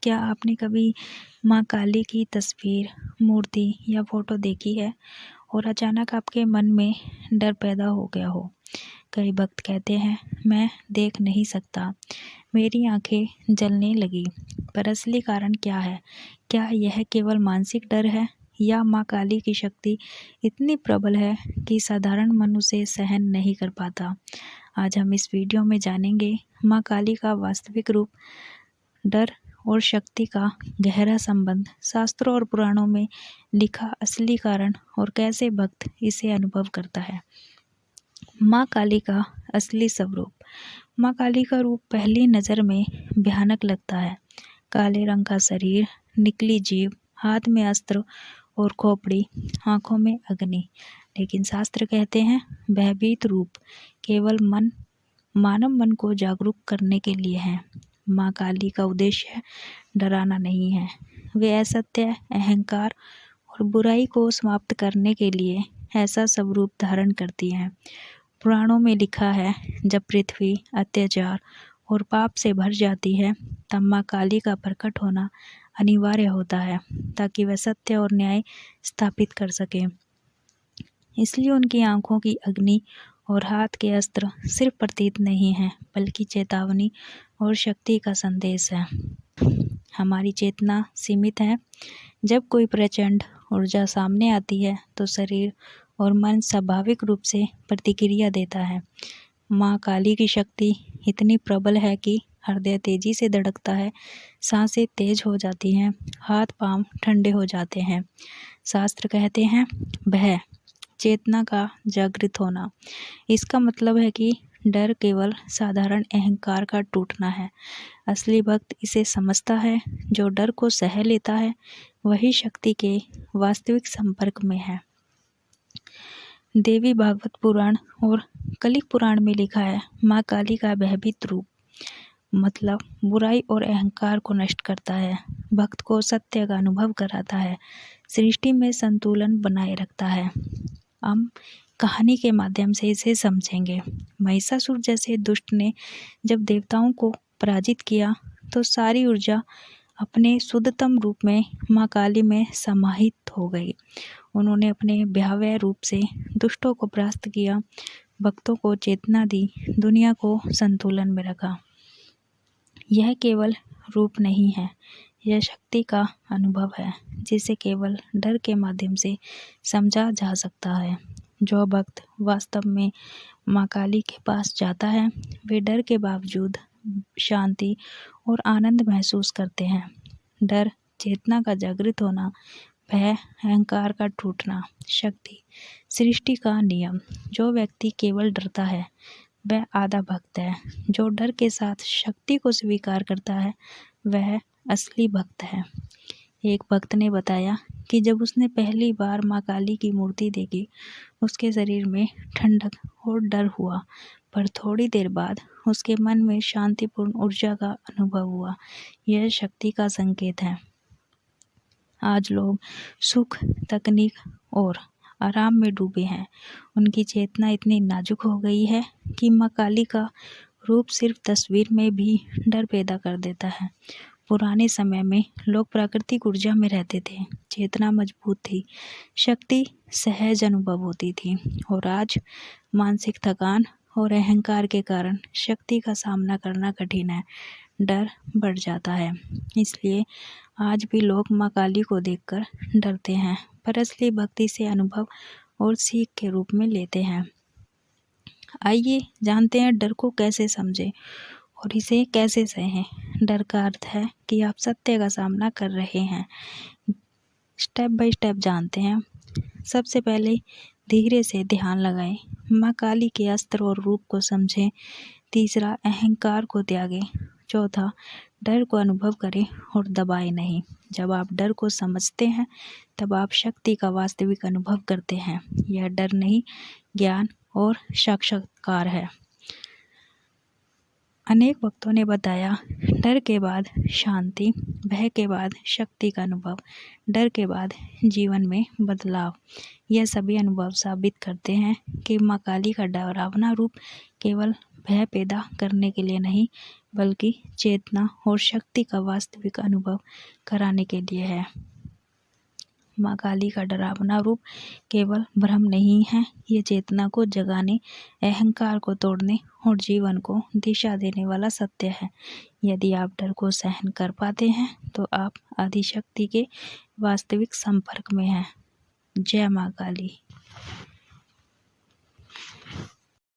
क्या आपने कभी माँ काली की तस्वीर, मूर्ति या फोटो देखी है और अचानक आपके मन में डर पैदा हो गया हो? कई भक्त कहते हैं, मैं देख नहीं सकता, मेरी आंखें जलने लगी। पर असली कारण क्या है? क्या यह केवल मानसिक डर है या माँ काली की शक्ति इतनी प्रबल है कि साधारण मनुष्य सहन नहीं कर पाता? आज हम इस वीडियो में जानेंगे माँ काली का वास्तविक रूप, डर और शक्ति का गहरा संबंध, शास्त्रों और पुराणों में लिखा असली कारण और कैसे भक्त इसे अनुभव करता है। माँ काली का असली स्वरूप। माँ काली का रूप पहली नज़र में भयानक लगता है। काले रंग का शरीर, निकली जीभ, हाथ में अस्त्र और खोपड़ी, आंखों में अग्नि। लेकिन शास्त्र कहते हैं भयभीत रूप केवल मानव मन को जागरूक करने के लिए है। माँ काली का उद्देश्य डराना नहीं है, वे असत्य, अहंकार और बुराई को समाप्त करने के लिए ऐसा स्वरूप धारण करती हैं। पुराणों में लिखा है, जब पृथ्वी अत्याचार और पाप से भर जाती है तब माँ काली का प्रकट होना अनिवार्य होता है ताकि वह सत्य और न्याय स्थापित कर सके। इसलिए उनकी आंखों की अग्नि और हाथ के अस्त्र सिर्फ प्रतीक नहीं है बल्कि चेतावनी और शक्ति का संदेश है। हमारी चेतना सीमित है। जब कोई प्रचंड ऊर्जा सामने आती है तो शरीर और मन स्वाभाविक रूप से प्रतिक्रिया देता है। माँ काली की शक्ति इतनी प्रबल है कि हृदय तेजी से धड़कता है, सांसें तेज हो जाती हैं, हाथ पांव ठंडे हो जाते हैं। शास्त्र कहते हैं भय, चेतना का जागृत होना। इसका मतलब है कि डर केवल साधारण अहंकार का टूटना है। असली भक्त इसे समझता है। जो डर को सह लेता है वही शक्ति के वास्तविक संपर्क में है। देवी भागवत पुराण और कलिक पुराण में लिखा है, माँ काली का भयभीत रूप मतलब बुराई और अहंकार को नष्ट करता है, भक्त को सत्य का अनुभव कराता है, सृष्टि में संतुलन बनाए रखता है। हम कहानी के माध्यम से इसे समझेंगे। महिषासुर जैसे दुष्ट ने जब देवताओं को पराजित किया तो सारी ऊर्जा अपने शुद्धतम रूप में माँ काली में समाहित हो गई। उन्होंने अपने भयावह रूप से दुष्टों को परास्त किया, भक्तों को चेतना दी, दुनिया को संतुलन में रखा। यह केवल रूप नहीं है, यह शक्ति का अनुभव है जिसे केवल डर के माध्यम से समझा जा सकता है। जो भक्त वास्तव में माँ काली के पास जाता है वे डर के बावजूद शांति और आनंद महसूस करते हैं। डर चेतना का जागृत होना, भय अहंकार का टूटना, शक्ति सृष्टि का नियम। जो व्यक्ति केवल डरता है वह आधा भक्त है। जो डर के साथ शक्ति को स्वीकार करता है वह असली भक्त है। एक भक्त ने बताया कि जब उसने पहली बार माँ काली की मूर्ति देखी उसके शरीर में ठंडक और डर हुआ, पर थोड़ी देर बाद उसके मन में शांतिपूर्ण ऊर्जा का अनुभव हुआ। यह शक्ति का संकेत है। आज लोग सुख, तकनीक और आराम में डूबे हैं। उनकी चेतना इतनी नाजुक हो गई है कि माँ काली का रूप सिर्फ तस्वीर में भी डर पैदा कर देता है। पुराने समय में लोग प्राकृतिक ऊर्जा में रहते थे, चेतना मजबूत थी, शक्ति सहज अनुभव होती थी। और आज मानसिक थकान और अहंकार के कारण शक्ति का सामना करना कठिन है, डर बढ़ जाता है। इसलिए आज भी लोग माँ काली को देखकर डरते हैं, पर असली भक्ति से अनुभव और सीख के रूप में लेते हैं। आइए जानते हैं डर को कैसे समझें और इसे कैसे सहें। डर का अर्थ है कि आप सत्य का सामना कर रहे हैं। स्टेप बाय स्टेप जानते हैं। सबसे पहले धीरे से ध्यान लगाएं, माँ काली के अस्त्र और रूप को समझें। तीसरा, अहंकार को त्यागें। चौथा, डर को अनुभव करें और दबाएं नहीं। जब आप डर को समझते हैं तब आप शक्ति का वास्तविक अनुभव करते हैं। यह डर नहीं, ज्ञान और साक्षात्कार है। अनेक भक्तों ने बताया, डर के बाद शांति, भय के बाद शक्ति का अनुभव, डर के बाद जीवन में बदलाव। यह सभी अनुभव साबित करते हैं कि माँ काली का डरावना रूप केवल भय पैदा करने के लिए नहीं, बल्कि चेतना और शक्ति का वास्तविक अनुभव कराने के लिए है। माँ काली का डरावना रूप केवल भ्रम नहीं है, ये चेतना को जगाने, अहंकार को तोड़ने और जीवन को दिशा देने वाला सत्य है। यदि आप डर को सहन कर पाते हैं तो आप आदिशक्ति के वास्तविक संपर्क में हैं। जय माँ काली।